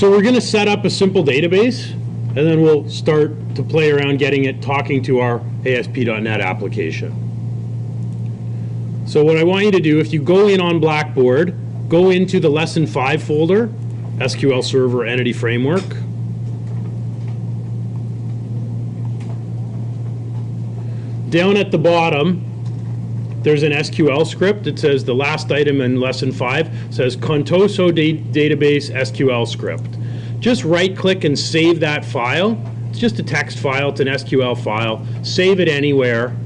So we're going to set up a simple database, and then we'll start to play around getting it talking to our ASP.NET application. So what I want you to do, if you go in on Blackboard, go into the Lesson 5 folder, SQL Server Entity Framework. Down at the bottom, there's an SQL script. It says the last item in Lesson 5 says Contoso Database SQL script. Just right-click and save that file. It's just a text file. It's an SQL file. Save it anywhere.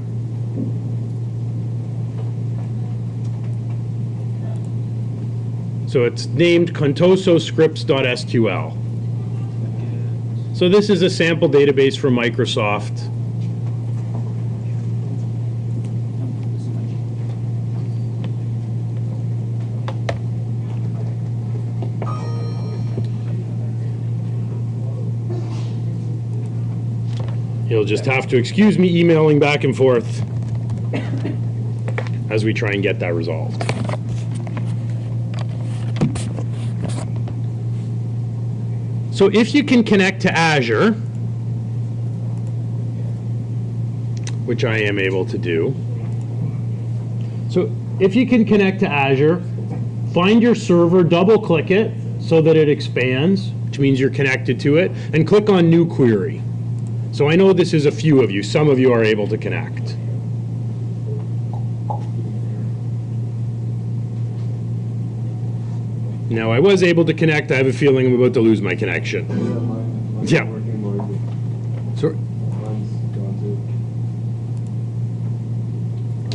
So it's named contososcripts.sql. So this is a sample database from Microsoft. You'll just have to excuse me emailing back and forth as we try and get that resolved. So if you can connect to Azure, which I am able to do. So if you can connect to Azure, find your server, double click it so that it expands, which means you're connected to it, and click on New Query. So I know this is a few of you. Some of you are able to connect. Now, I was able to connect. I have a feeling I'm about to lose my connection. Yeah. So,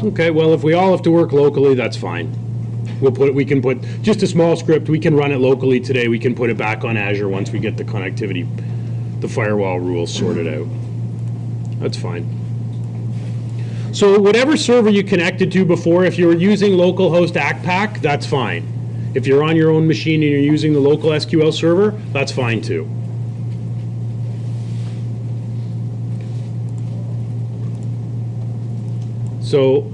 okay, well, if we all have to work locally, that's fine. We can put just a small script. We can run it locally today. We can put it back on Azure once we get the connectivity, the firewall rules sorted out. That's fine. So whatever server you connected to before, if you're using localhost ACPAC, that's fine. If you're on your own machine and you're using the local SQL server, that's fine too. So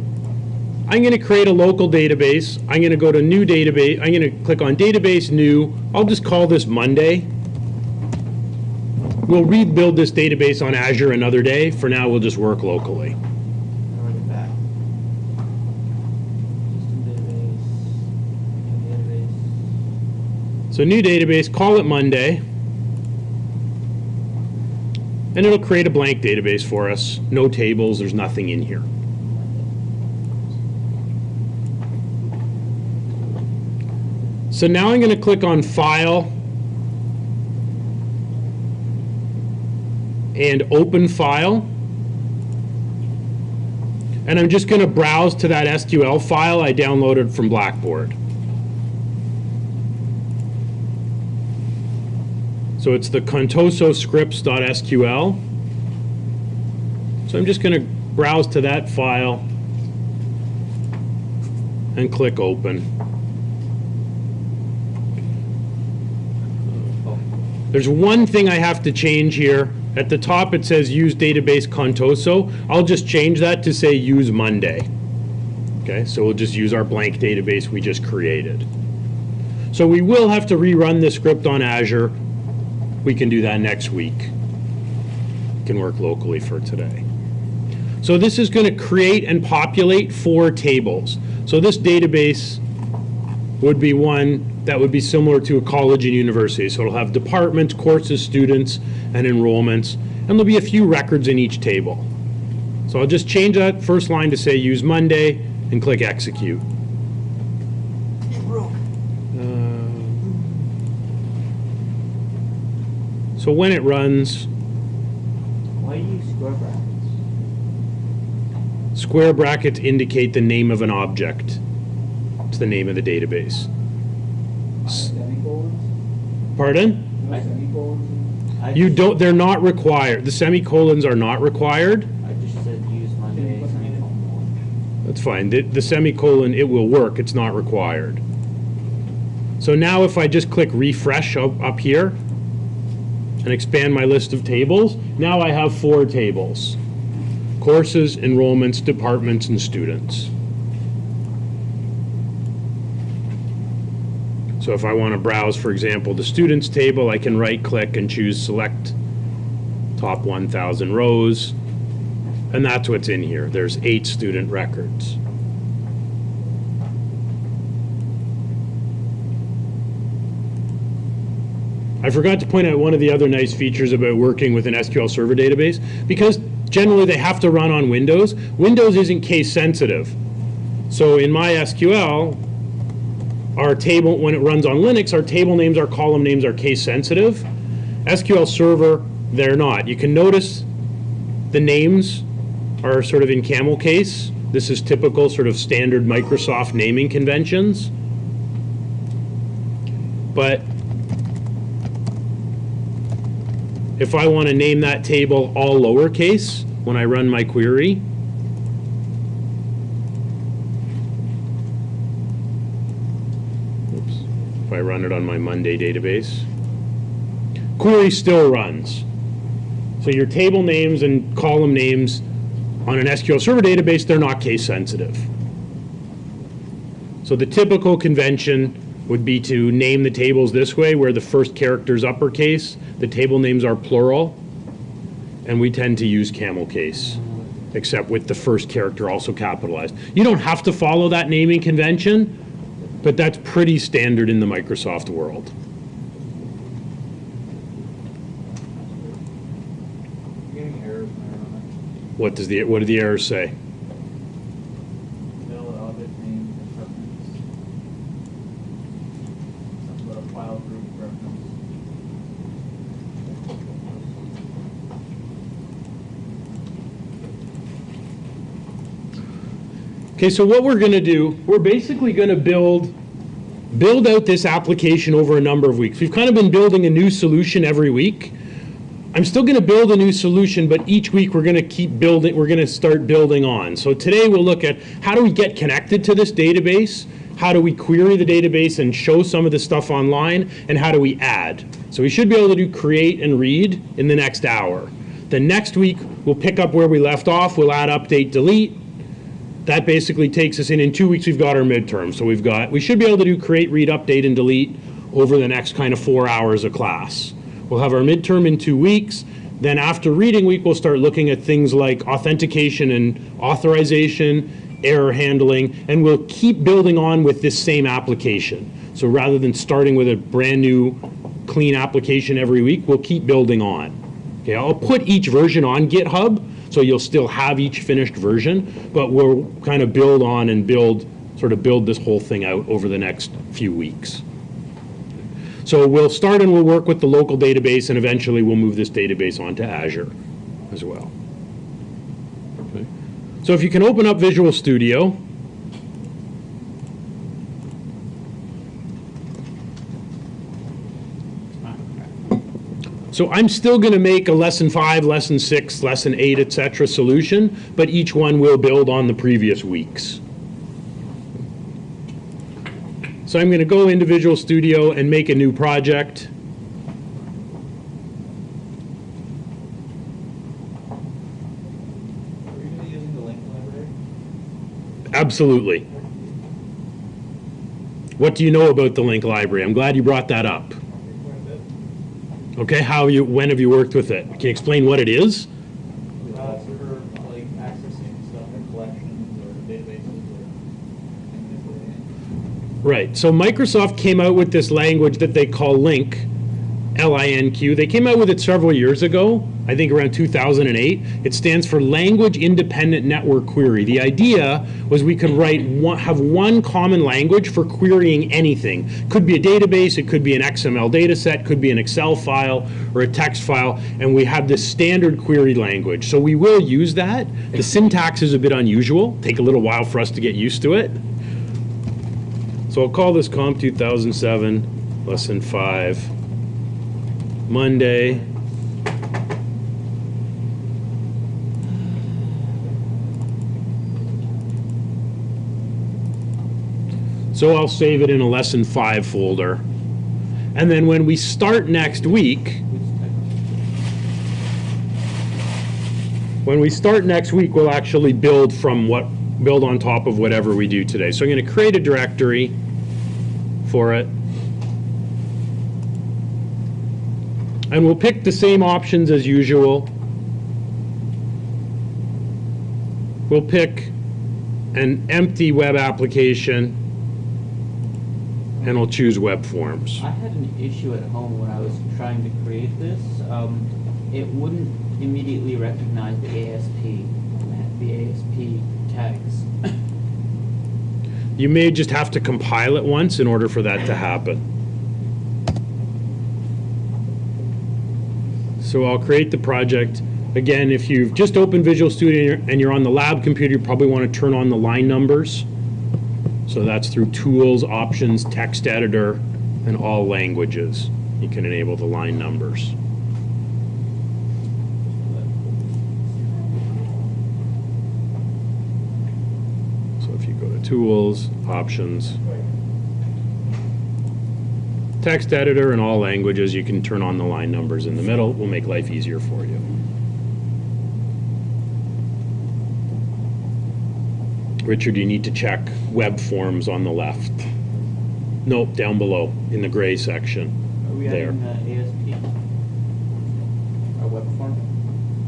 I'm going to create a local database. I'm going to go to New Database. I'm going to click on Database, New. I'll just call this Monday. We'll rebuild this database on Azure another day. For now, we'll just work locally. So new database, call it Monday, and it'll create a blank database for us. No tables, there's nothing in here. So now I'm going to click on File and Open File, and I'm just going to browse to that SQL file I downloaded from Blackboard. So it's the contososcripts.sql. So I'm just going to browse to that file and click Open. There's one thing I have to change here. At the top it says Use Database Contoso. I'll just change that to say Use Monday. Okay, so we'll just use our blank database we just created. So we will have to rerun this script on Azure. We can do that next week. We can work locally for today. So this is going to create and populate 4 tables. So this database would be one that would be similar to a college and university. So it'll have departments, courses, students, and enrollments. And there'll be a few records in each table. So I'll just change that first line to say Use Monday and click Execute. So when it runs, why do you use square brackets? Square brackets indicate the name of an object. It's the name of the database. Semicolons? Pardon? No semicolons? You don't. They're not required. The semicolons are not required. I just said use Monday semicolon. That's fine. The semicolon, it will work. It's not required. So now if I just click refresh up here and expand my list of tables, now I have 4 tables: courses, enrollments, departments, and students. So So if I want to browse, for example, the students table, I can right-click and choose Select Top 1,000 Rows, and that's what's in here. There's 8 student records. I forgot to point out one of the other nice features about working with an SQL Server database. Because generally they have to run on Windows, Windows isn't case sensitive. So in MySQL, our table, when it runs on Linux, our table names, our column names are case sensitive. SQL Server, they're not. You can notice the names are sort of in camel case. This is typical sort of standard Microsoft naming conventions. But if I want to name that table all lowercase when I run my query, if I run it on my Monday database, query still runs. So your table names and column names on an SQL Server database, they're not case sensitive. So the typical convention would be to name the tables this way, where the first character is uppercase, the table names are plural, and we tend to use camel case, except with the first character also capitalized. You don't have to follow that naming convention, but that's pretty standard in the Microsoft world. You're getting errors when I run What do the errors say? it. Middle object name reference. Something about a file group reference. Okay, so what we're going to do, we're basically going to build out this application over a number of weeks. We've kind of been building a new solution every week. I'm still going to build a new solution, but each week we're going to keep building, we're going to start building on. So today we'll look at how do we get connected to this database, how do we query the database and show some of the stuff online, and how do we add. So we should be able to do create and read in the next hour. The next week we'll pick up where we left off, we'll add, update, delete. That basically takes us in 2 weeks we've got our midterm. So we should be able to do create, read, update, and delete over the next kind of 4 hours of class. We'll have our midterm in 2 weeks. Then after reading week, we'll start looking at things like authentication and authorization, error handling, and we'll keep building on with this same application. So rather than starting with a brand new clean application every week, we'll keep building on. Okay, I'll put each version on GitHub, so you'll still have each finished version, but we'll kind of build on and build this whole thing out over the next few weeks. So we'll start and we'll work with the local database, and eventually we'll move this database onto Azure as well. Okay. So if you can open up Visual Studio. So I'm still going to make a lesson 5, lesson 6, lesson 8, etc. solution, but each one will build on the previous weeks. So I'm going to go into Visual Studio and make a new project. Are you going to be using the link library? Absolutely. What do you know about the link library? I'm glad you brought that up. Okay, when have you worked with it? Can you explain what it is? For like accessing stuff in collections or databases or things like that. Right. So Microsoft came out with this language that they call LINQ, L-I-N-Q. They came out with it several years ago, I think around 2008. It stands for Language Independent Network Query. The idea was we could have one common language for querying anything. Could be a database, it could be an XML data set, could be an Excel file or a text file, and we have this standard query language. So we will use that. The syntax is a bit unusual. Take a little while for us to get used to it. So I'll call this COMP2007, lesson 5, Monday. So I'll save it in a lesson 5 folder. And then when we start next week, we'll actually build on top of whatever we do today. So I'm going to create a directory for it. And we'll pick the same options as usual. We'll pick an empty web application, and we'll choose web forms. I had an issue at home when I was trying to create this. It wouldn't immediately recognize the ASP tags. You may just have to compile it once in order for that to happen. So I'll create the project. Again, if you've just opened Visual Studio and you're on the lab computer, you probably want to turn on the line numbers. So that's through Tools, Options, Text Editor, and all languages. You can enable the line numbers. So if you go to Tools, Options, Text Editor, and all languages, you can turn on the line numbers in the middle. We'll make life easier for you. Richard, you need to check web forms on the left. Nope, down below in the gray section. Are we there. adding ASP? Our web form?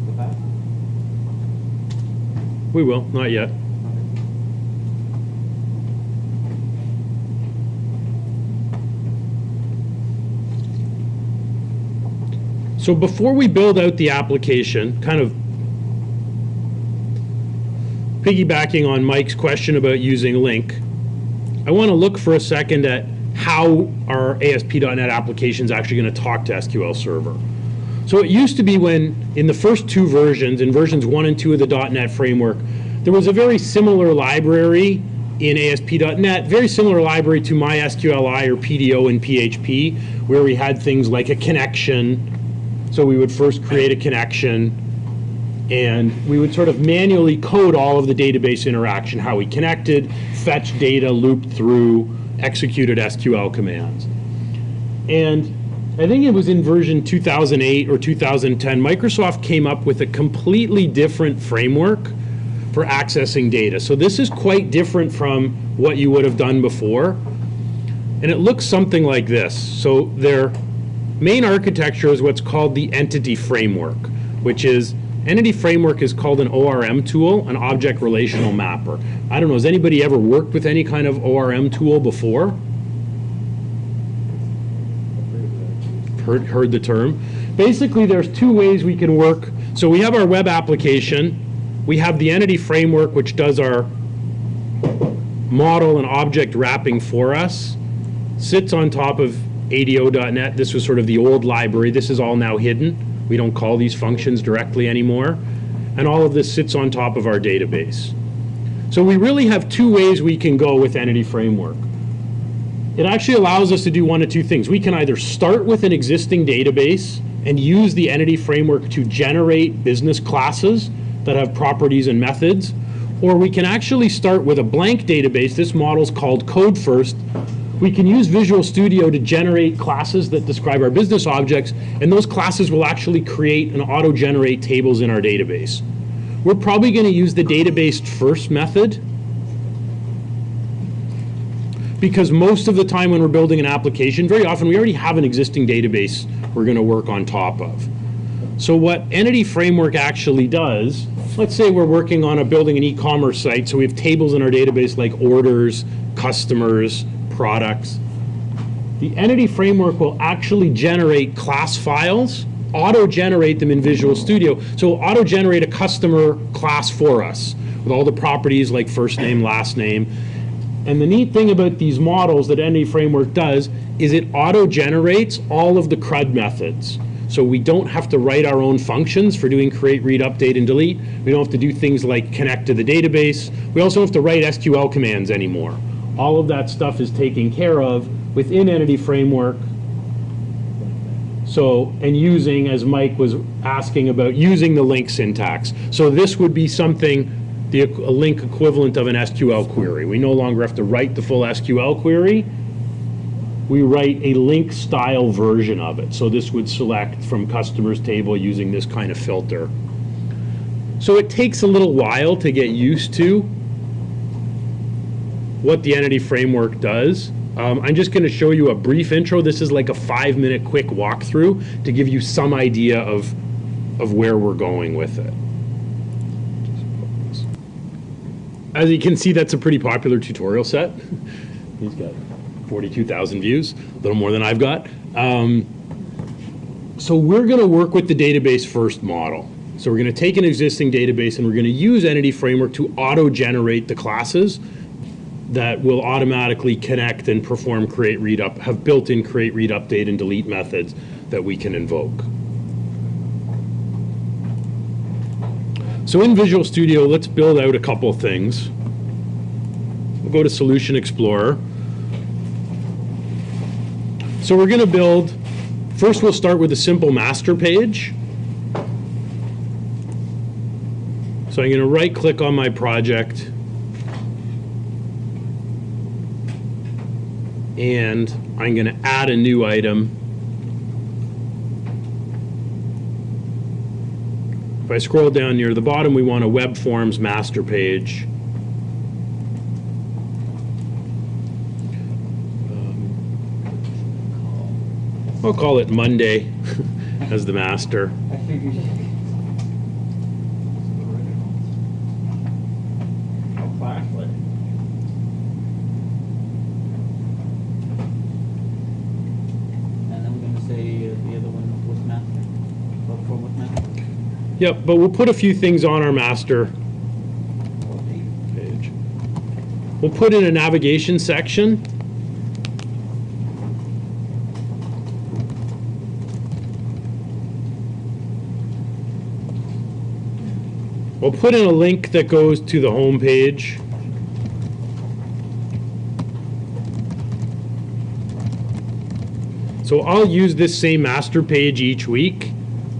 Go back? We will, not yet. So before we build out the application, kind of piggybacking on Mike's question about using LINQ, I want to look for a second at how our ASP.NET application is actually going to talk to SQL Server. So it used to be when, in the first two versions, in versions 1 and 2 of the .NET framework, there was a very similar library in ASP.NET, very similar library to MySQLi or PDO in PHP, where we had things like a connection. So we would first create a connection, and we would sort of manually code all of the database interaction, how we connected, fetched data, looped through, executed SQL commands. And I think it was in version 2008 or 2010, Microsoft came up with a completely different framework for accessing data. So this is quite different from what you would have done before. And it looks something like this. So their main architecture is what's called the entity framework, which is Entity Framework is called an ORM tool, an object relational mapper. I don't know, has anybody ever worked with any kind of ORM tool before? Heard the term. Basically, there's two ways we can work. So we have our web application. We have the Entity Framework, which does our model and object wrapping for us. Sits on top of ADO.NET. This was sort of the old library. This is all now hidden. We don't call these functions directly anymore. And all of this sits on top of our database. So we really have two ways we can go with Entity Framework. It actually allows us to do one of two things. We can either start with an existing database and use the Entity Framework to generate business classes that have properties and methods, or we can actually start with a blank database. This model is called Code First. We can use Visual Studio to generate classes that describe our business objects, and those classes will actually create and auto-generate tables in our database. We're probably going to use the database first method, because most of the time when we're building an application, very often we already have an existing database we're going to work on top of. So what Entity Framework actually does, let's say we're working on building an e-commerce site, so we have tables in our database like orders, customers, products. The Entity Framework will actually generate class files, auto-generate them in Visual Studio. So it'll auto-generate a customer class for us with all the properties like first name, last name. And the neat thing about these models that Entity Framework does is it auto-generates all of the CRUD methods. So we don't have to write our own functions for doing create, read, update, and delete. We don't have to do things like connect to the database. We also don't have to write SQL commands anymore. All of that stuff is taken care of within Entity Framework. So, and using, as Mike was asking about, using the LINQ syntax. So this would be something, a LINQ equivalent of an SQL query. We no longer have to write the full SQL query. We write a LINQ style version of it. So this would select from customers table using this kind of filter. So it takes a little while to get used to what the Entity Framework does. I'm just going to show you a brief intro. This is like a 5-minute quick walkthrough to give you some idea of where we're going with it. As you can see, that's a pretty popular tutorial set. He's got 42,000 views, a little more than I've got. So we're going to work with the database first model. So we're going to take an existing database and we're going to use Entity Framework to auto-generate the classes that will automatically connect and perform create, read, up, have built-in create, read, update, and delete methods that we can invoke. So in Visual Studio, let's build out a couple things. We'll go to Solution Explorer. So we're going to build, first we'll start with a simple master page. So I'm going to right-click on my project and I'm going to add a new item. If I scroll down near the bottom, we want a web forms master page. I'll call it Monday as the master. I figured classlet. And then we're going to say the other one was master. Web form with master. Yep, but we'll put a few things on our master page. We'll put in a navigation section. We'll put in a link that goes to the home page. So I'll use this same master page each week.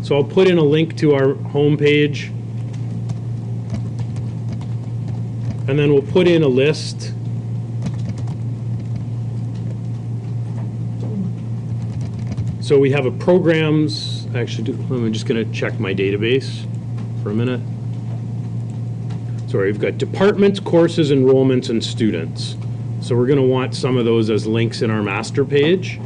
So I'll put in a link to our home page. And then we'll put in a list. So we have a programs, actually, I'm just going to check my database for a minute. Sorry, we've got departments, courses, enrollments, and students. So we're going to want some of those as links in our master page.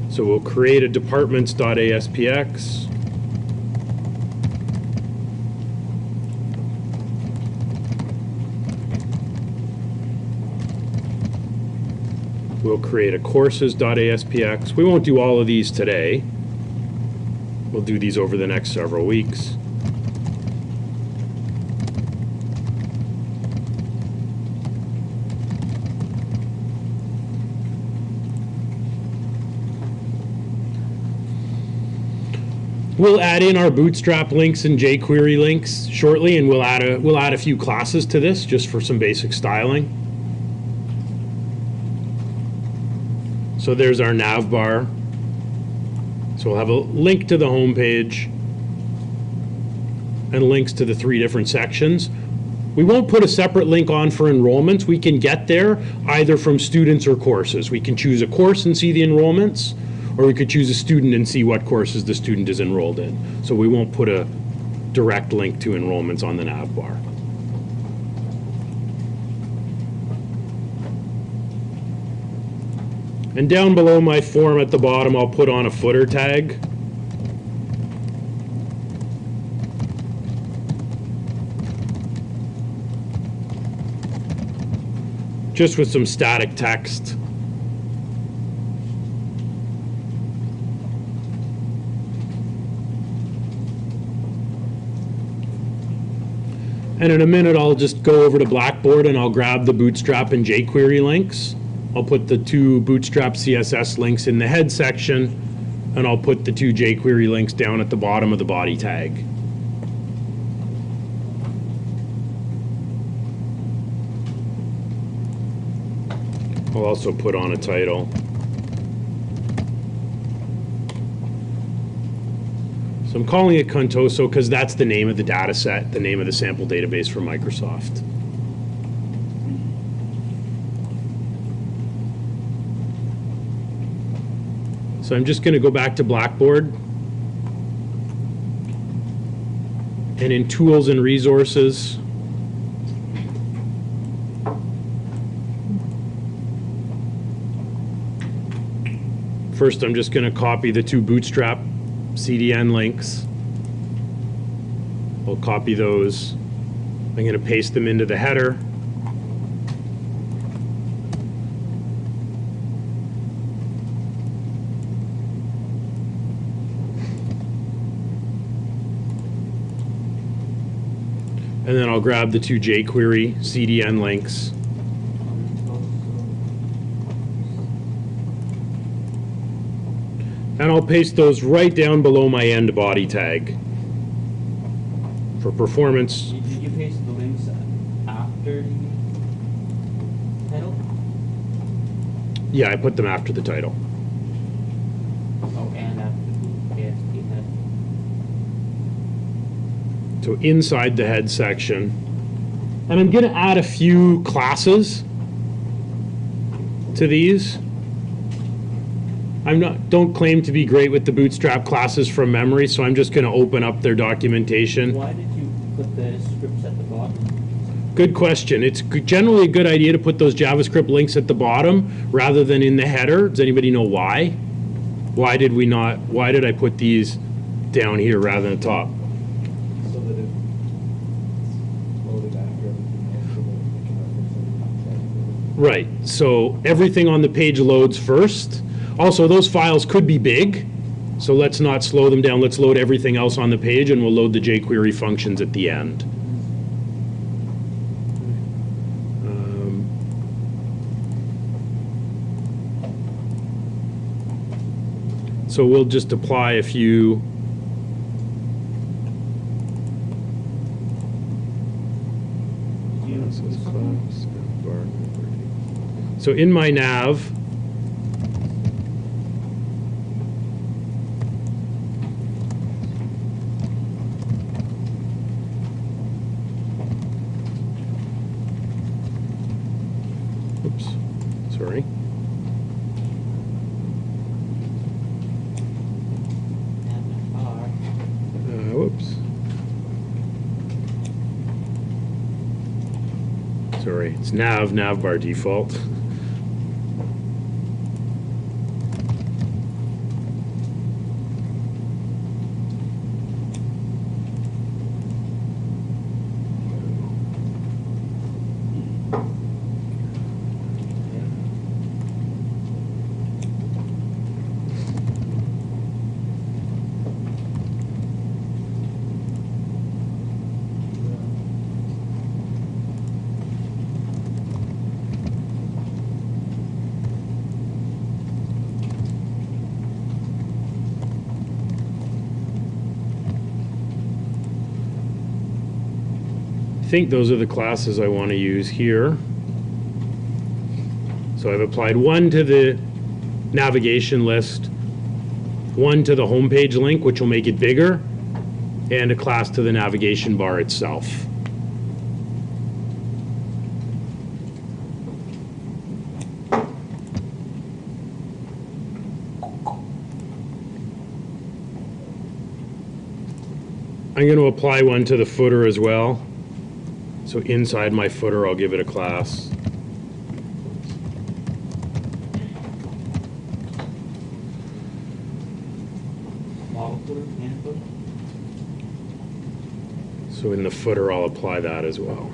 So we'll create a departments.aspx. We'll create a courses.aspx. We won't do all of these today. We'll do these over the next several weeks. We'll add in our Bootstrap links and jQuery links shortly, and we'll add a few classes to this just for some basic styling. So there's our nav bar. So we'll have a link to the home page and links to the 3 different sections. We won't put a separate link on for enrollments. We can get there either from students or courses. We can choose a course and see the enrollments, or we could choose a student and see what courses the student is enrolled in. So we won't put a direct link to enrollments on the nav bar. And down below my form at the bottom, I'll put on a footer tag. Just with some static text. And in a minute, I'll just go over to Blackboard and I'll grab the Bootstrap and jQuery links. I'll put the 2 Bootstrap CSS links in the head section, and I'll put the 2 jQuery links down at the bottom of the body tag. I'll also put on a title. So I'm calling it Contoso because that's the name of the data set, the name of the sample database from Microsoft. So I'm just going to go back to Blackboard. And in Tools and Resources, First, I'm just going to copy the 2 Bootstrap CDN links. I'll copy those. I'm going to paste them into the header. And then I'll grab the 2 jQuery CDN links. And I'll paste those right down below my end body tag. For performance. Did you paste the links after the title? Yeah, I put them after the title. Oh, and after the ASP head. So inside the head section. And I'm going to add a few classes to these. Don't claim to be great with the Bootstrap classes from memory, so I'm just going to open up their documentation. Why did you put the scripts at the bottom? Good question. It's generally a good idea to put those JavaScript links at the bottom rather than in the header. Does anybody know why? Why did I put these down here rather than the top? So that it's loaded after everything else, so that it can reference it. Right. So everything on the page loads first. Also, those files could be big, so let's not slow them down. Let's load everything else on the page, and we'll load the jQuery functions at the end. So we'll just apply a few. So in my nav, oops, sorry. Whoops. Sorry, it's navbar default. I think those are the classes I want to use here. So I've applied one to the navigation list, one to the homepage link, which will make it bigger, and a class to the navigation bar itself. I'm going to apply one to the footer as well. So inside my footer, I'll give it a class. Model footer, hand footer? So in the footer, I'll apply that as well.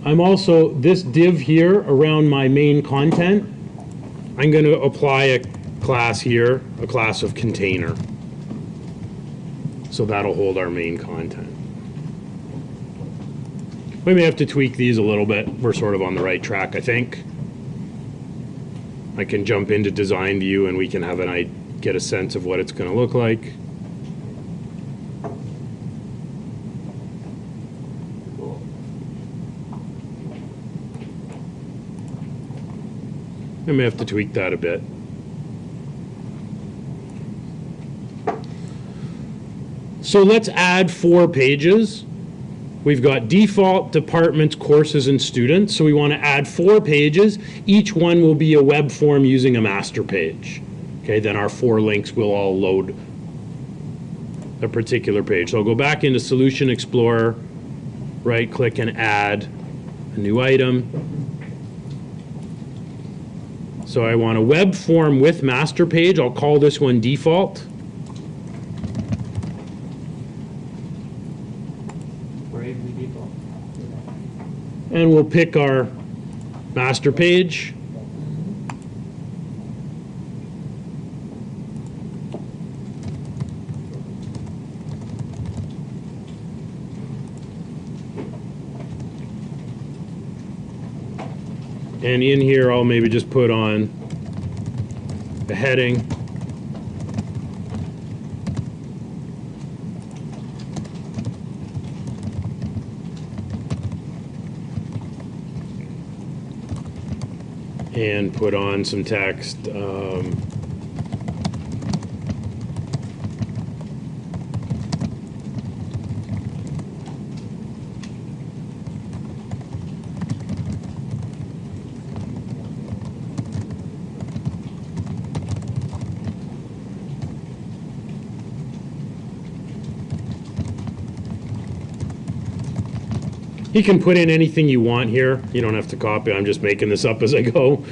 I'm also, this div here around my main content, I'm going to apply a class here, a class of container. So that'll hold our main content. We may have to tweak these a little bit. We're sort of on the right track, I think. I can jump into design view and we can have get a sense of what it's going to look like. Cool. I may have to tweak that a bit. So let's add 4 pages. We've got default, departments, courses, and students. So we want to add 4 pages. Each one will be a web form using a master page. Okay, then our 4 links will all load a particular page. So I'll go back into Solution Explorer, right-click and add a new item. So I want a web form with master page. I'll call this one default. Brave default. And we'll pick our master page. And in here, I'll maybe just put on the heading. And put on some text. You can put in anything you want here. You don't have to copy. I'm just making this up as I go.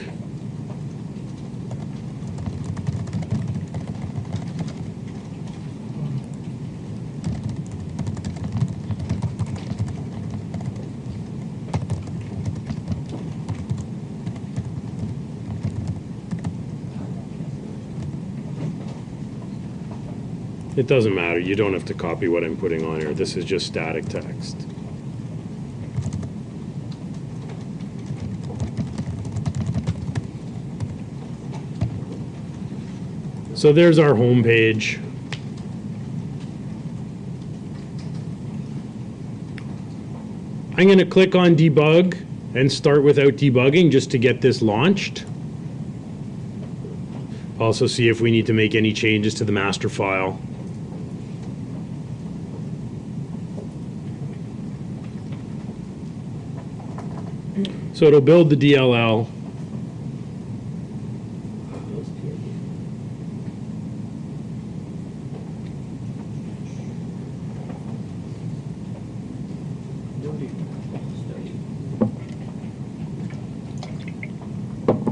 It doesn't matter. You don't have to copy what I'm putting on here. This is just static text. So there's our home page. I'm going to click on debug and start without debugging just to get this launched. Also see if we need to make any changes to the master file. So it'll build the DLL.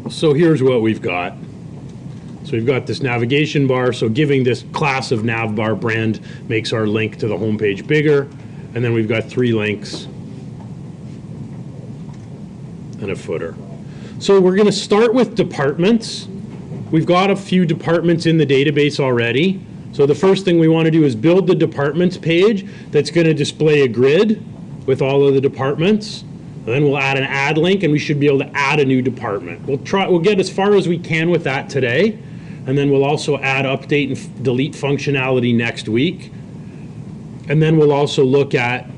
So here's what we've got. So we've got this navigation bar. So giving this class of navbar brand makes our link to the home page bigger. And then we've got 3 links and a footer. So we're going to start with departments. We've got a few departments in the database already. So the first thing we want to do is build the departments page that's going to display a grid with all of the departments. And then we'll add an add link, and we should be able to add a new department. We'll get as far as we can with that today, and then we'll also add update and delete functionality next week. And then we'll also look at,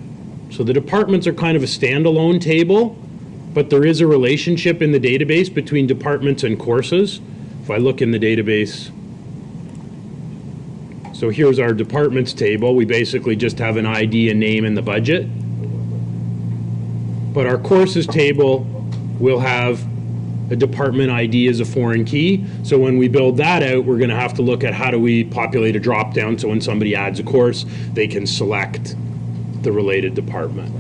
so the departments are kind of a standalone table, but there is a relationship in the database between departments and courses. If I look in the database, so here's our departments table. We basically just have an ID, a name, and the budget. But our courses table will have a department ID as a foreign key. So when we build that out, we're going to have to look at how do we populate a drop-down so when somebody adds a course, they can select the related department.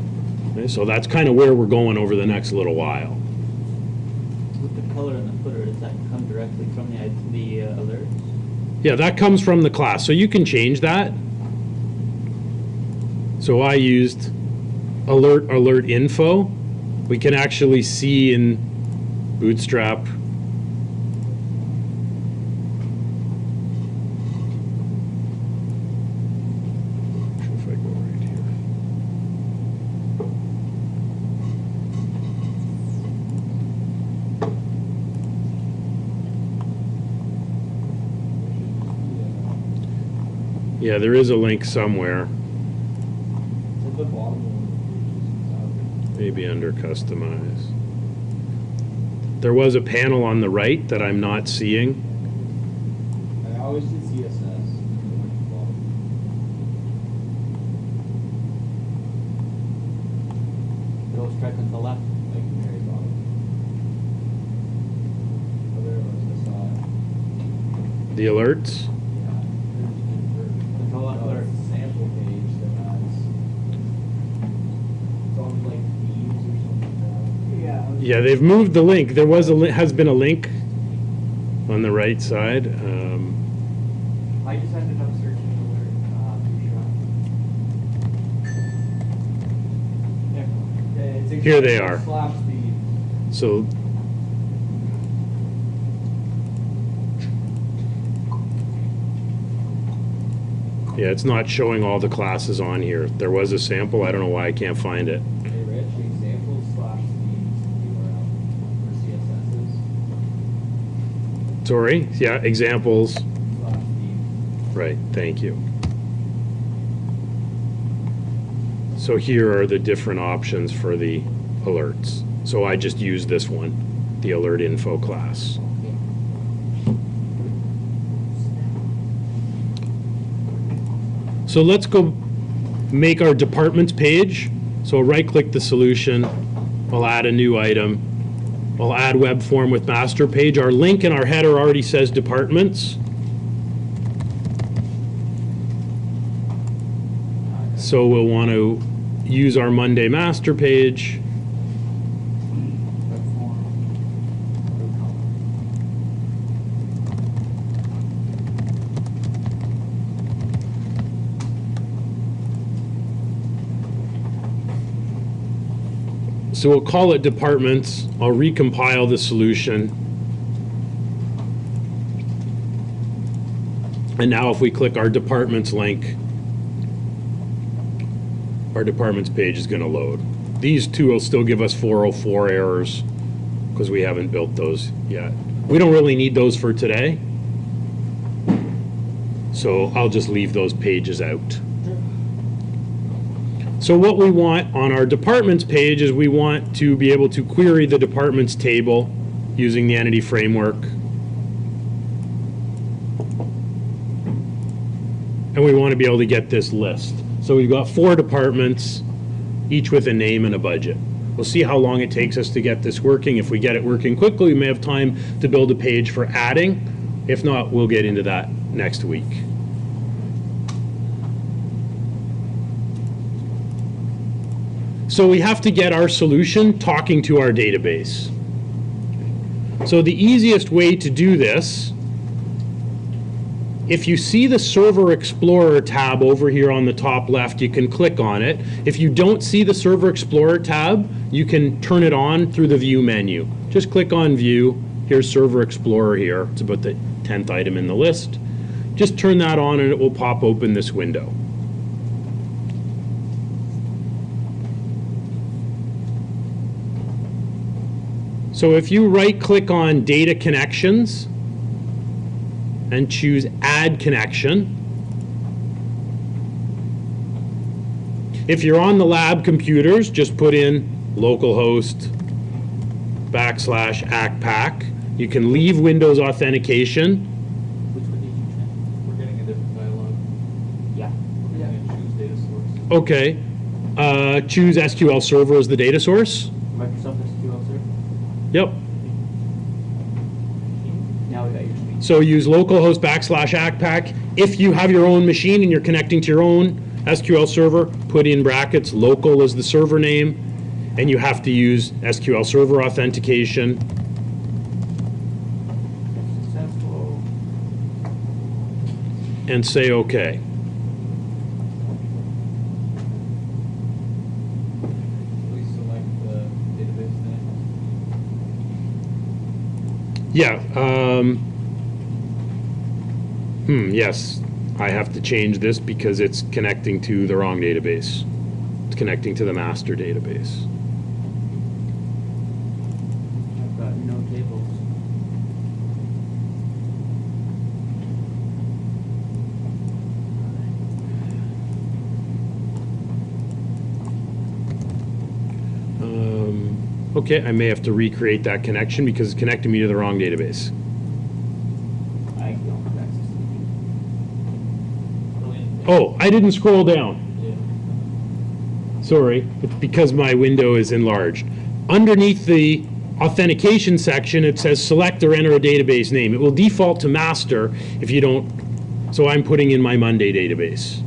Okay, so that's kind of where we're going over the next little while. With the color in the footer, does that come directly from the alerts? Yeah, that comes from the class. So you can change that. So I used alert info. We can actually see in Bootstrap if I go right here. Yeah, there is a link somewhere. At the bottom. Maybe under customize. There was a panel on the right that I'm not seeing. I always did CSS. It always track on the left. Like very bottom. Oh, there it was. I saw it. The alerts. Control Oh, alert. it's a sample page that has. It's Yeah, they've moved the link. There was has been a link on the right side. I just ended up searching alert, yeah, it's Here they are. Slap speed. So yeah, it's not showing all the classes on here. There was a sample. I don't know why I can't find it. Hey Rich, examples slash speeds URL for CSSs. Sorry. Yeah, examples. Slash speed. Right. Thank you. So here are the different options for the alerts. So I just use this one, the alert info class. So let's go make our departments page. So right click the solution, I'll add a new item. I'll add web form with master page. Our link in our header already says departments. So we'll want to use our Monday master page. Web form. Web color. So we'll call it departments. I'll recompile the solution. And now if we click our departments link, our departments page is going to load. These two will still give us 404 errors because we haven't built those yet. We don't really need those for today. So I'll just leave those pages out. So what we want on our departments page is we want to be able to query the departments table using the entity framework. And we want to be able to get this list. So we've got 4 departments, each with a name and a budget. We'll see how long it takes us to get this working. If we get it working quickly, we may have time to build a page for adding. If not, we'll get into that next week. So we have to get our solution talking to our database. So the easiest way to do this, if you see the Server Explorer tab over here on the top left, you can click on it. If you don't see the Server Explorer tab, you can turn it on through the View menu. Just click on View. Here's Server Explorer here. It's about the 10th item in the list. Just turn that on and it will pop open this window. So if you right-click on Data Connections and choose Add Connection, if you're on the lab computers, just put in localhost /ACPAC. You can leave Windows authentication. Which one did you check? We're getting a different dialog. Yeah. We're going to choose data source. Okay. Choose SQL Server as the data source. Microsoft SQL Server. Yep. Now we got your screen. So use localhost /ACPAC. If you have your own machine and you're connecting to your own SQL Server, put in brackets local as the server name, and you have to use SQL Server authentication. Successful. And say OK. Please select the database name. Yeah. Yes, I have to change this because it's connecting to the wrong database. It's connecting to the master database. I've got no tables. Okay, I may have to recreate that connection because it's connecting me to the wrong database. I don't have access to Oh, I didn't scroll down. Yeah. Sorry, it's because my window is enlarged. Underneath the authentication section, it says select or enter a database name. It will default to master if you don't, so I'm putting in my Monday database.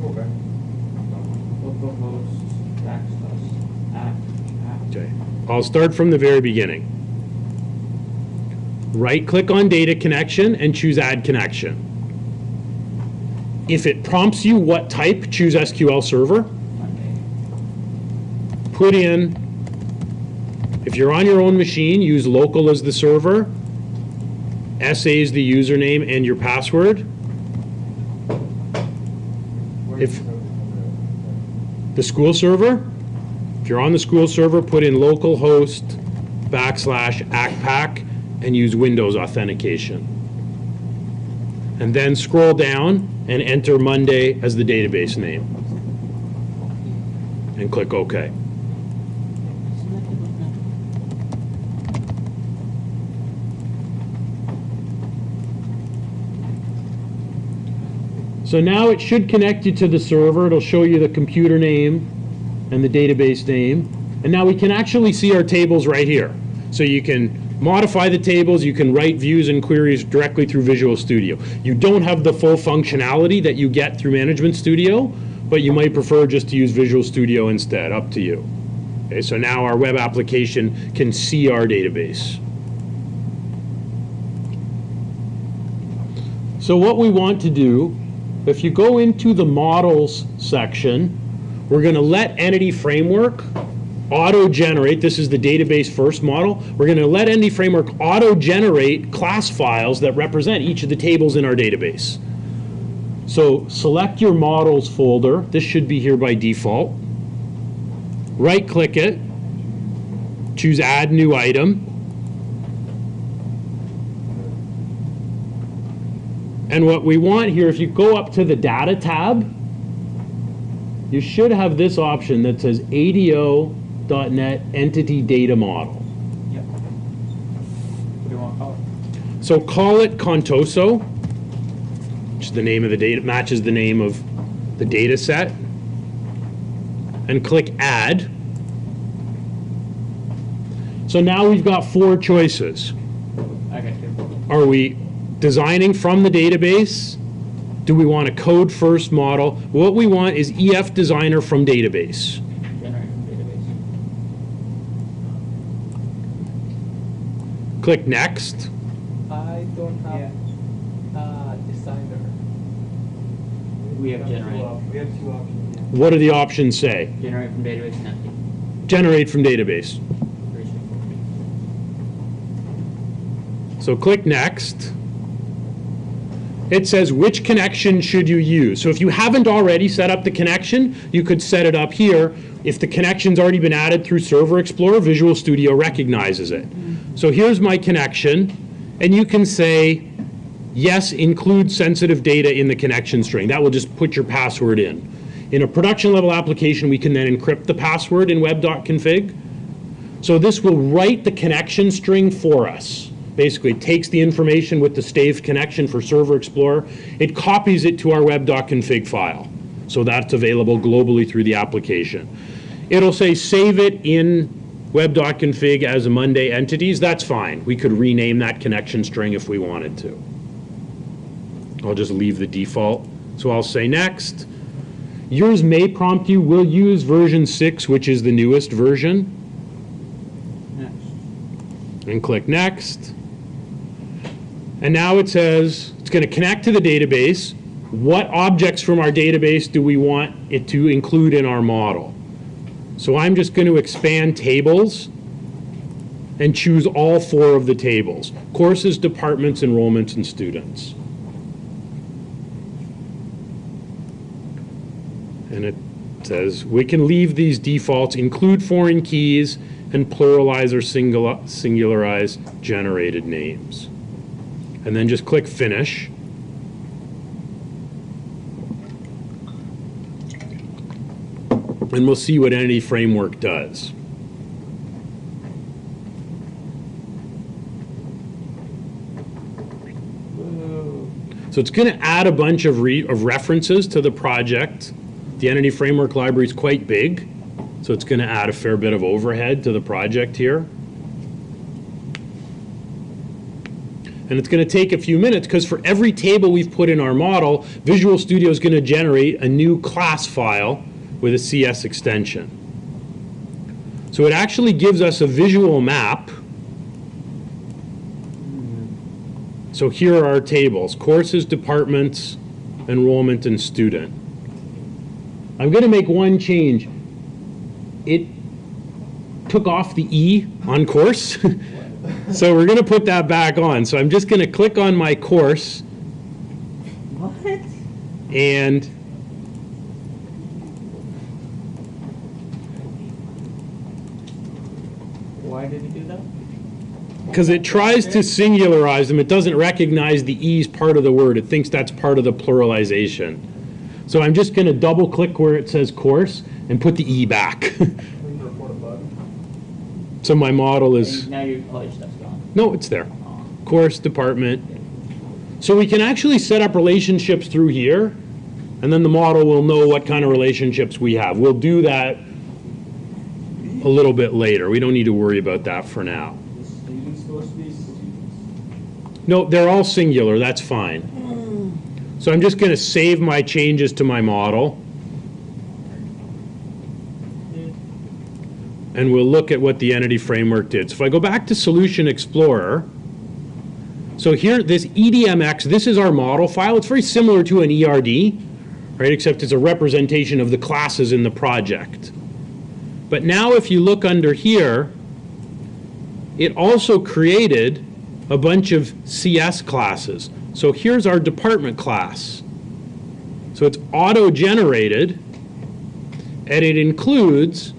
Go back. localhost /ACPAC. Okay, I'll start from the very beginning. Right-click on data connection and choose add connection. If it prompts you what type, choose SQL Server. Monday. Put in, if you're on your own machine, use local as the server, SA is the username and your password. If the school server, if you're on the school server, put in localhost /acpack and use Windows authentication. And then scroll down and enter Monday as the database name. And click OK. So now it should connect you to the server. It'll show you the computer name and the database name. And now we can actually see our tables right here. So you can modify the tables, you can write views and queries directly through Visual Studio. You don't have the full functionality that you get through Management Studio, but you might prefer just to use Visual Studio instead, up to you. Okay, so now our web application can see our database. So what we want to do, if you go into the Models section, we're going to let Entity Framework auto-generate, this is the database first model, we're going to let Entity Framework auto-generate class files that represent each of the tables in our database. So select your Models folder, this should be here by default, right-click it, choose Add New Item, and what we want here, if you go up to the Data tab, you should have this option that says ADO.NET Entity Data Model. Yep. What do you want to call it? So call it Contoso, which is the name of the data, matches the name of the data set, and click Add. So now we've got 4 choices. I got you. Are we designing from the database? Do we want a code first model? What we want is EF Designer from database. Generate from database. Click Next. I don't have designer. We have generate. We have 2 options. Yeah. What do the options say? Generate from database and empty. Generate from database. Pretty straightforward. So click Next. It says which connection should you use. So if you haven't already set up the connection, you could set it up here. If the connection's already been added through Server Explorer, Visual Studio recognizes it. So here's my connection, and you can say, yes, include sensitive data in the connection string. That will just put your password in. In a production level application, we can then encrypt the password in web.config. So this will write the connection string for us. Basically, it takes the information with the staved connection for Server Explorer, it copies it to our web.config file. So that's available globally through the application. It'll say save it in web.config as a Monday entities. That's fine. We could rename that connection string if we wanted to. I'll just leave the default. So I'll say next. Yours may prompt you, we'll use version 6, which is the newest version. Next. And click next. And now it says it's going to connect to the database. What objects from our database do we want it to include in our model? So I'm just going to expand tables and choose all 4 of the tables: courses, departments, enrollments, and students. And it says we can leave these defaults, include foreign keys, and pluralize or singularize generated names. And then just click Finish. And we'll see what Entity Framework does. So it's going to add a bunch of references to the project. The Entity Framework library is quite big, so it's going to add a fair bit of overhead to the project here. And it's going to take a few minutes because for every table we've put in our model, Visual Studio is going to generate a new class file with a CS extension. So it actually gives us a visual map. So here are our tables: courses, departments, enrollment, and student. I'm going to make one change. It took off the E on course, so we're going to put that back on. So I'm just going to click on my course. What? And Why did it do that? because it tries to singularize them, it doesn't recognize the E's part of the word. It thinks that's part of the pluralization. So I'm just going to double click where it says course and put the E back. So my model is, Now your stuff's gone. no, it's there. Oh. Course, department. So we can actually set up relationships through here, and then the model will know what kind of relationships we have. We'll do that a little bit later. We don't need to worry about that for now. The students supposed to be students. No, they're all singular, that's fine. So I'm just going to save my changes to my model, and we'll look at what the entity framework did. So if I go back to Solution Explorer, so here, this EDMX, this is our model file. It's very similar to an ERD, right, except it's a representation of the classes in the project. But now if you look under here, it also created a bunch of CS classes. So here's our department class. So it's auto-generated, and it includes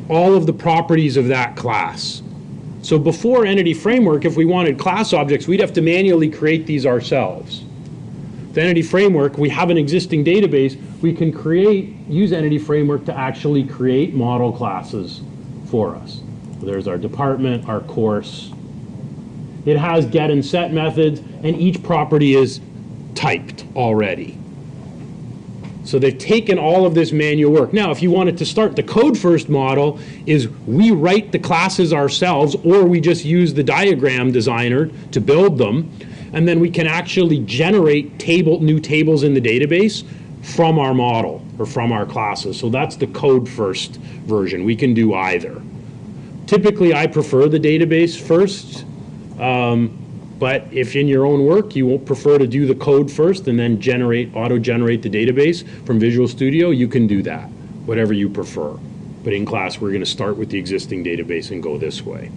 all of the properties of that class. So before Entity Framework, if we wanted class objects, we'd have to manually create these ourselves. With Entity Framework, we have an existing database. We can use Entity Framework to actually create model classes for us. So there's our department, our course. It has get and set methods, and each property is typed already. So they've taken all of this manual work. Now, if you wanted to start, the code first model is we write the classes ourselves, or we just use the diagram designer to build them, and then we can actually generate new tables in the database from our model or from our classes. So that's the code first version. We can do either. Typically, I prefer the database first, but if in your own work you won't prefer to do the code first and then auto-generate the database from Visual Studio, you can do that, whatever you prefer. But in class, we're going to start with the existing database and go this way.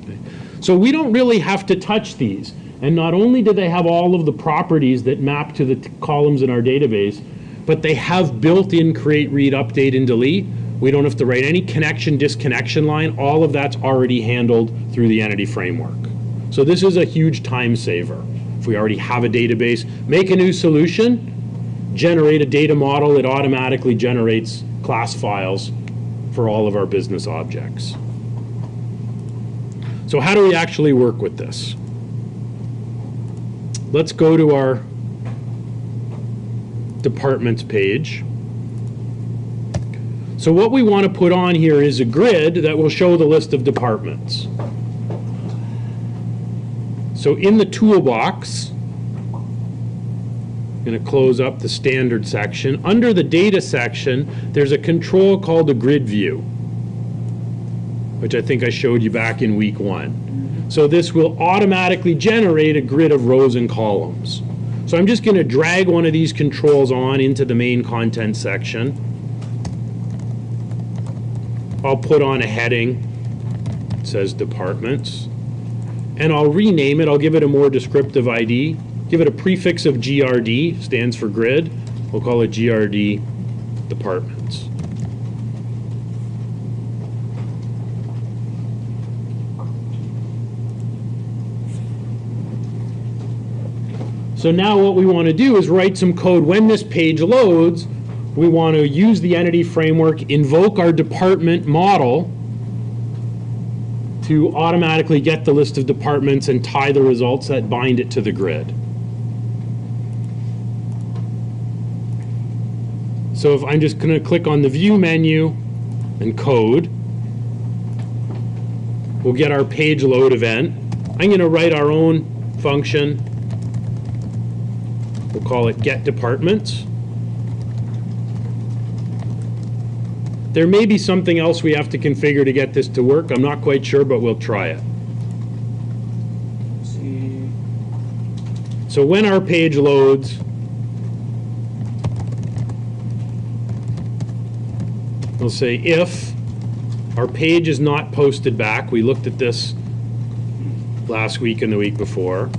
Okay. So we don't really have to touch these. And not only do they have all of the properties that map to the columns in our database, but they have built-in create, read, update, and delete. We don't have to write any connection, disconnection line. All of that's already handled through the Entity Framework. So this is a huge time saver. If we already have a database, make a new solution, generate a data model, it automatically generates class files for all of our business objects. So how do we actually work with this? Let's go to our departments page. So what we want to put on here is a grid that will show the list of departments. So in the toolbox, I'm going to close up the standard section. Under the data section, there's a control called a grid view, which I think I showed you back in week 1. So this will automatically generate a grid of rows and columns. So I'm just going to drag one of these controls on into the main content section. I'll put on a heading, it says departments, and I'll rename it. I'll give it a more descriptive ID, give it a prefix of GRD, stands for grid. We'll call it GRD departments. So now what we want to do is write some code. When this page loads, we want to use the Entity Framework, invoke our department model to automatically get the list of departments and tie the results that bind it to the grid. So if I'm just going to click on the View menu and Code, we'll get our page load event. I'm going to write our own function. We'll call it Get Departments. There may be something else we have to configure to get this to work. I'm not quite sure, but we'll try it. See. So when our page loads, we'll say if our page is not posted back. We looked at this last week and the week before.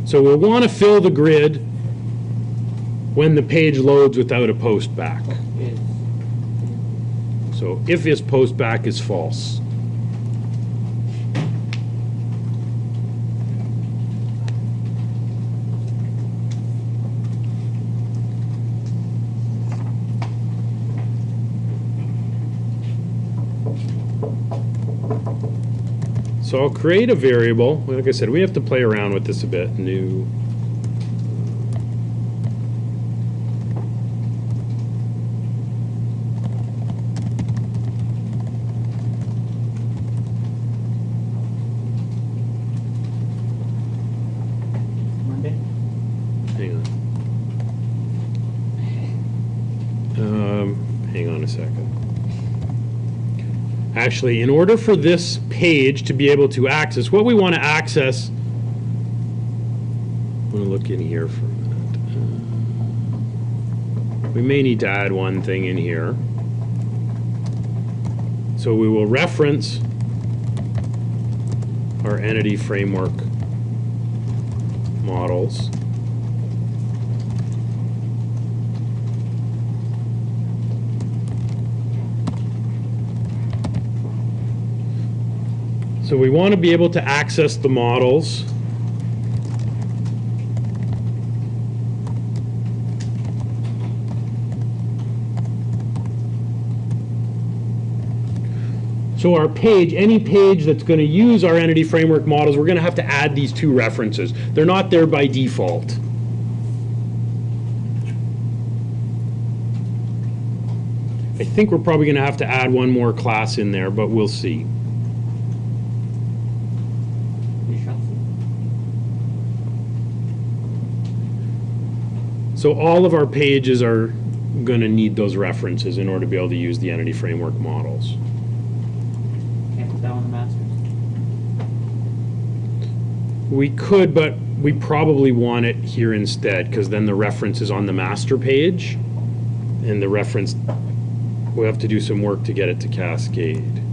So we'll want to fill the grid when the page loads without a post back. Is. So if is post back is false. So I'll create a variable. Like I said, we have to play around with this a bit. New. Monday? Hang on. Hang on a second. Actually, in order for this page to be able to access, what we want to access, I'm going to look in here for a minute. We may need to add one thing in here. So we will reference our entity framework models. So we want to be able to access the models. So our page, any page that's going to use our entity framework models, we're going to have to add these two references. They're not there by default. I think we're probably going to have to add one more class in there, but we'll see. So all of our pages are going to need those references in order to be able to use the entity framework models. Can't put that on the masters. We could, but we probably want it here instead, because then the reference is on the master page, and the reference, we'll have to do some work to get it to cascade.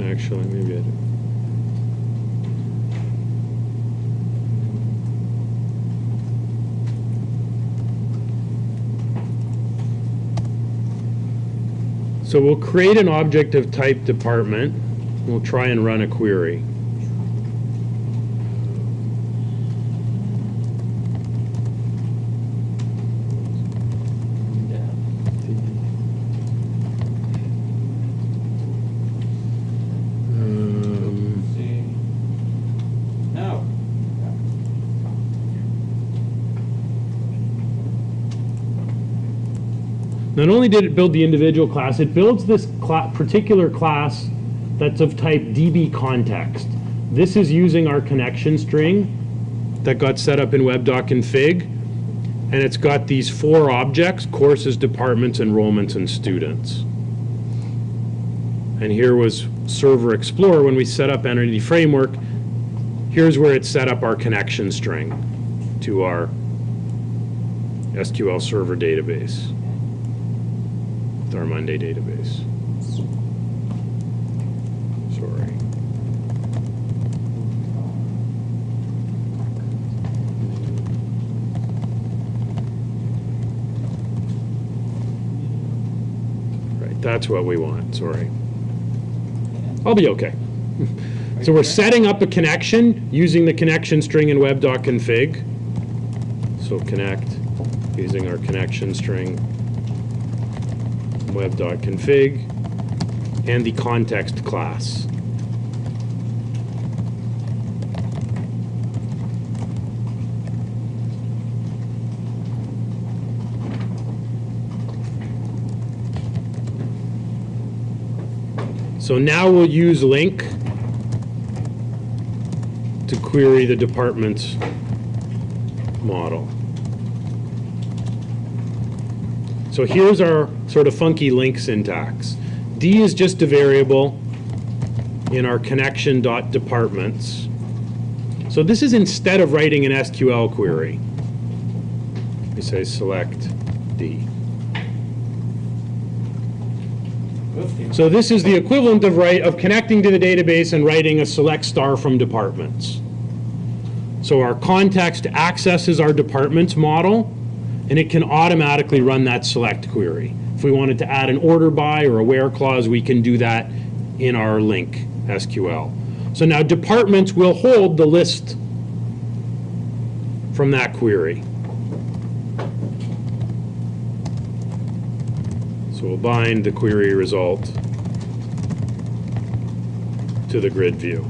Actually, maybe I do. So we'll create an object of type department. We'll try and run a query. Not only did it build the individual class, it builds this particular class that's of type DB context. This is using our connection string that got set up in web.config, and it's got these 4 objects: courses, departments, enrollments, and students. And here was Server Explorer. When we set up Entity Framework, here's where it set up our connection string to our SQL Server database. Our Monday database. Sorry. Right, that's what we want. Sorry. I'll be okay. So we're setting up a connection using the connection string in web.config. So connect using our connection string web.config and the context class. So now we'll use link to query the department's model. So here's our sort of funky link syntax. D is just a variable in our connection.departments. So this is instead of writing an SQL query. We say select D. So this is the equivalent of connecting to the database and writing a select star from departments. So our context accesses our departments model, and it can automatically run that select query. If we wanted to add an order by or a where clause, we can do that in our link SQL. So now departments will hold the list from that query. So we'll bind the query result to the grid view.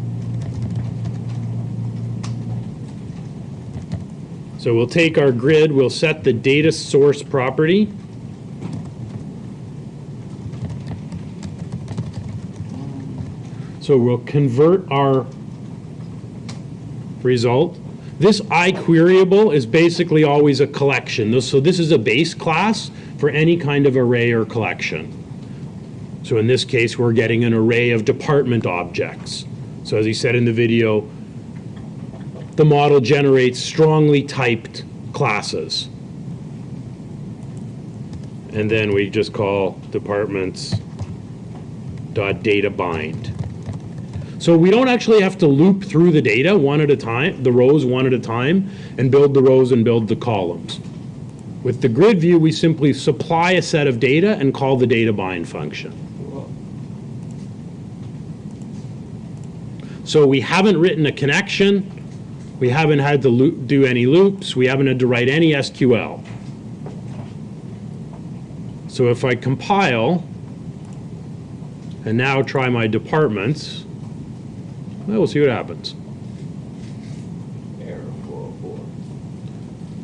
So we'll take our grid, we'll set the data source property. So we'll convert our result. This iQueryable is basically always a collection. So this is a base class for any kind of array or collection. So in this case, we're getting an array of department objects. So as he said in the video, the model generates strongly typed classes. And then we just call departments.dataBind. So we don't actually have to loop through the data one at a time, the rows one at a time, and build the rows and build the columns. With the grid view, we simply supply a set of data and call the dataBind function. So we haven't written a connection. We haven't had to do any loops. We haven't had to write any SQL. So if I compile and now try my departments, well, we'll see what happens. Error 404.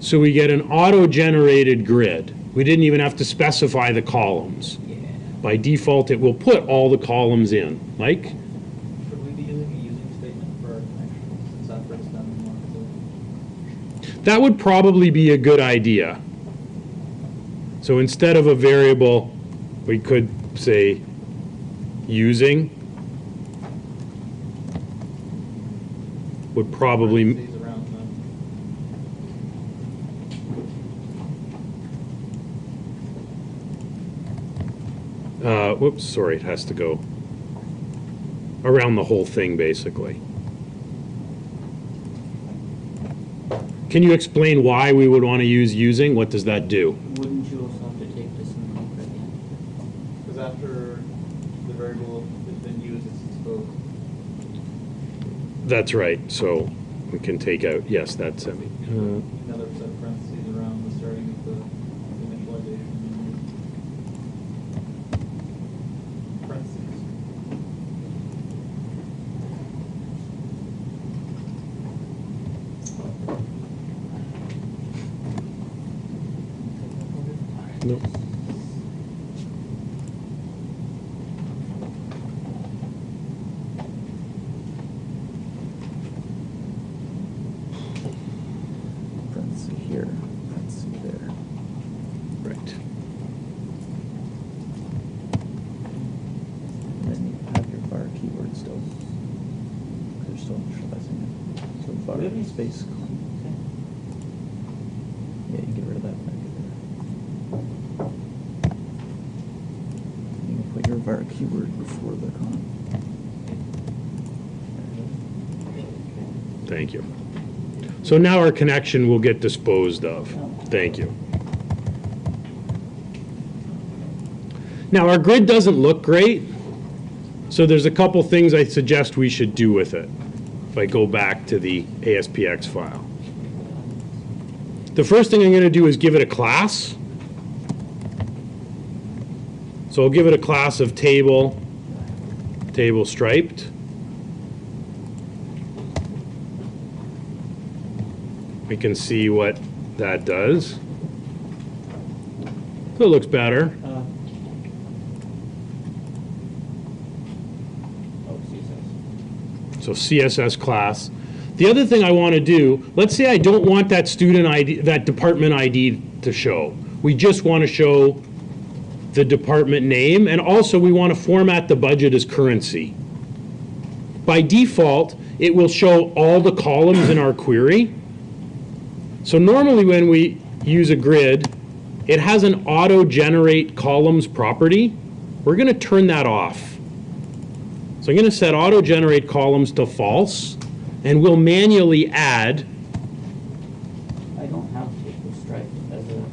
So we get an auto-generated grid. We didn't even have to specify the columns. Yeah. By default, it will put all the columns in. Mike? Should we be using a using statement for our connection since after it's done in one? That would probably be a good idea. So instead of a variable, we could say using would probably, Parentheses around them. whoops, sorry, it has to go around the whole thing, basically. Can you explain why we would want to use using? What does that do? Wouldn't you also have to take this and loop it in? Because after the variable has been used, it's exposed. That's right. So we can take out, yes, that's semi. Another set of parentheses around the starting of the initialization. Parentheses. Nope. Parentheses here, parentheses there. Right. And then you have your var keyword still. Because you're still initializing it. So var Do we have any- space. Yeah, you can get rid of that back there. You can put your var keyword before the con. Thank you. So now our connection will get disposed of. Thank you. Now our grid doesn't look great, so there's a couple things I suggest we should do with it. If I go back to the ASPX file. The first thing I'm going to do is give it a class. So I'll give it a class of table striped. We can see what that does. So it looks better. So CSS class. The other thing I want to do, let's say I don't want that student ID, that department ID to show. We just want to show the department name, and also we want to format the budget as currency. By default, it will show all the columns in our query. So normally when we use a grid, it has an auto-generate columns property. We're going to turn that off. So I'm going to set auto-generate columns to false, and we'll manually add. I don't have the stripe as a.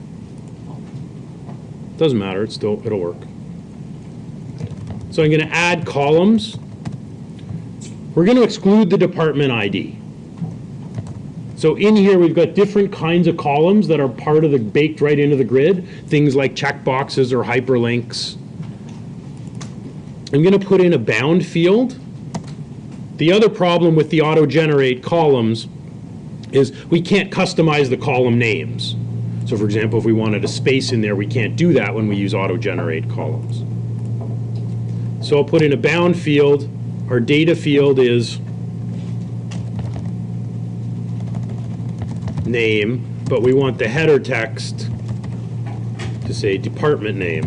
Doesn't matter, it'll work. So I'm going to add columns. We're going to exclude the department ID. So in here we've got different kinds of columns that are part of the baked right into the grid, things like checkboxes or hyperlinks. I'm going to put in a bound field. The other problem with the auto-generate columns is we can't customize the column names. So for example, if we wanted a space in there, we can't do that when we use auto-generate columns. So I'll put in a bound field. Our data field is name, but we want the header text to say department name.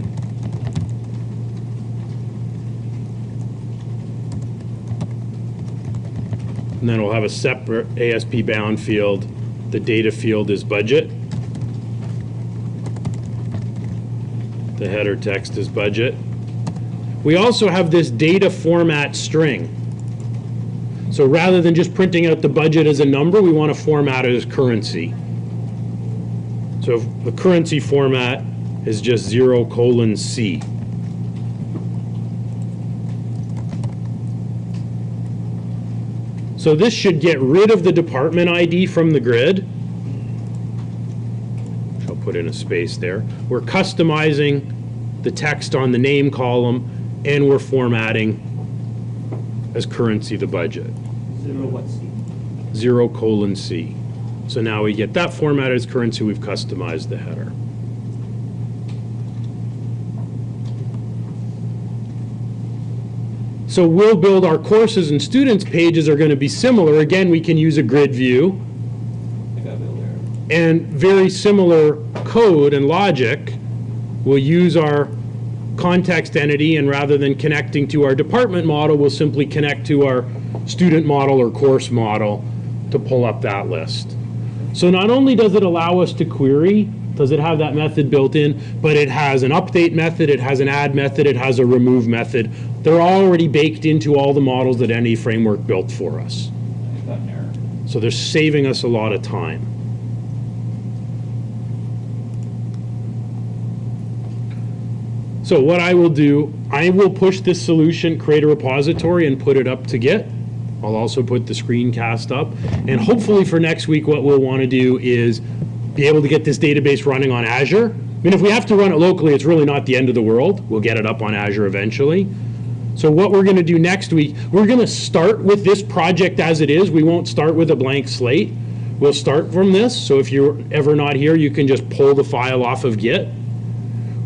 And then we'll have a separate ASP bound field. The data field is budget. The header text is budget. We also have this data format string. So rather than just printing out the budget as a number, we want to format it as currency. So the currency format is just 0:C. So this should get rid of the department ID from the grid. I'll put in a space there. We're customizing the text on the name column, and we're formatting as currency the budget. 0:C. So now we get that formatted as currency, we've customized the header. So we'll build our courses, and students pages are going to be similar. Again, we can use a grid view. And very similar code and logic. We'll use our context entity, and rather than connecting to our department model, we'll simply connect to our student model or course model to pull up that list. So not only does it allow us to query, does it have that method built in, but it has an update method, it has an add method, it has a remove method. They're already baked into all the models that any framework built for us. I got an error. So they're saving us a lot of time. So what I will do, I will push this solution, create a repository, and put it up to Git. I'll also put the screencast up. And hopefully for next week, what we'll want to do is be able to get this database running on Azure. I mean, if we have to run it locally, it's really not the end of the world. We'll get it up on Azure eventually. So what we're going to do next week, we're going to start with this project as it is. We won't start with a blank slate. We'll start from this. So if you're ever not here, you can just pull the file off of Git.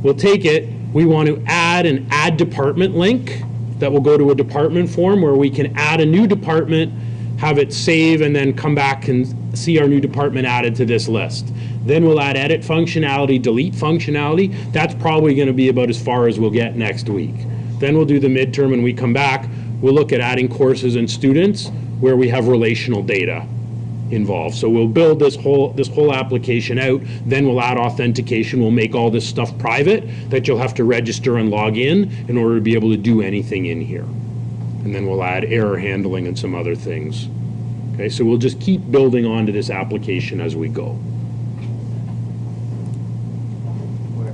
We'll take it. We want to add an add department link that will go to a department form where we can add a new department, have it save, and then come back and see our new department added to this list. Then we'll add edit functionality, delete functionality. That's probably going to be about as far as we'll get next week. Then we'll do the midterm, and we come back, we'll look at adding courses and students where we have relational data involved. So we'll build this whole application out, then we'll add authentication, we'll make all this stuff private that you'll have to register and log in order to be able to do anything in here. And then we'll add error handling and some other things. Okay, so we'll just keep building onto this application as we go.